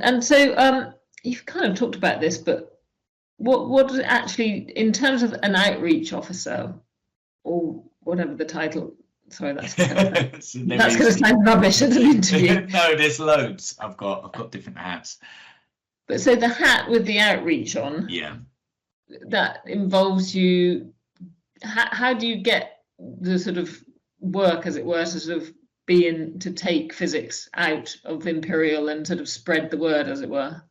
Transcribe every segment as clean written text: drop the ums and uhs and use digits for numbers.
And so you've kind of talked about this, but what does it actually, in terms of an outreach officer or whatever the title? Sorry, that's going to sound rubbish at an interview. No, there's loads. I've got different hats. But so the hat with the outreach on, yeah, that involves you. How do you get the sort of work, as it were, to sort of to take physics out of Imperial and sort of spread the word, as it were?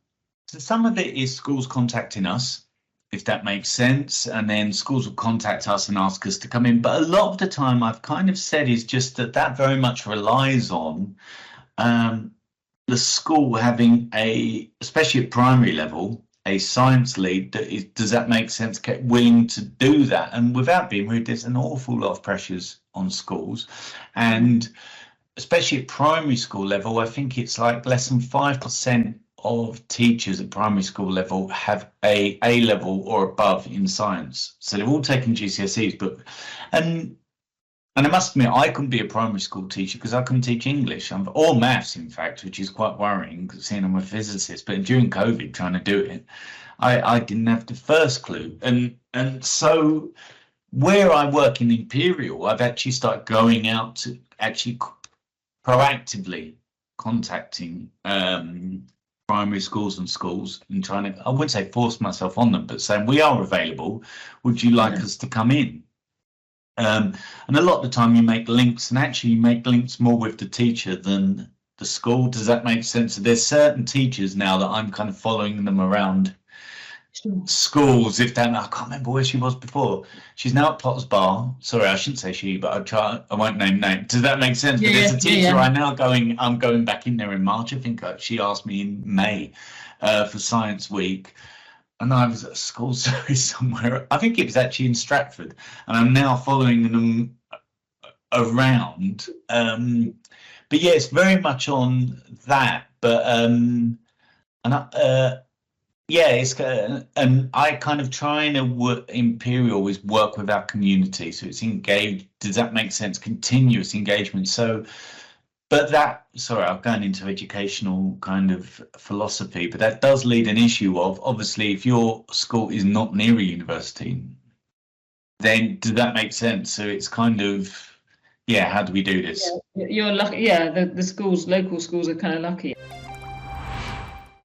So some of it is schools contacting us, if that makes sense, and then schools will contact us and ask us to come in. But a lot of the time, I've kind of said is just that very much relies on the school having especially at primary level, a science lead that is, does that make sense, willing to do that. And without being rude, there's an awful lot of pressures on schools, and especially at primary school level, I think it's like less than 5% of teachers at primary school level have a level or above in science. So they've all taken GCSEs, but and I must admit, I couldn't be a primary school teacher because I couldn't teach English or maths, in fact, which is quite worrying, seeing I'm a physicist. But during COVID, trying to do it, I didn't have the first clue. And so where I work in Imperial, I've actually started going out to actually proactively contacting primary schools and trying to, I wouldn't say force myself on them, but saying we are available. Would you like us to come in? And a lot of the time you make links, and actually you make links more with the teacher than the school. Does that make sense? So there's certain teachers now that I'm kind of following them around schools. I can't remember where she was before. She's now at Potter's Bar. Sorry, I shouldn't say she, but I won't name names. Does that make sense? But there's a teacher right now I'm going back in there in March. I think she asked me in May for Science Week. And I was at a school service somewhere. I think it was actually in Stratford, and I'm now following them around. But yeah, it's very much on that. But it's and I kind of trying to work. Imperial is work with our community, so it's engaged. Does that make sense? Continuous engagement. So. But I'm going into educational kind of philosophy, but that does lead an issue of, obviously, if your school is not near a university, then does that make sense? So it's kind of, how do we do this? You're lucky. Yeah, the schools, local schools are kind of lucky.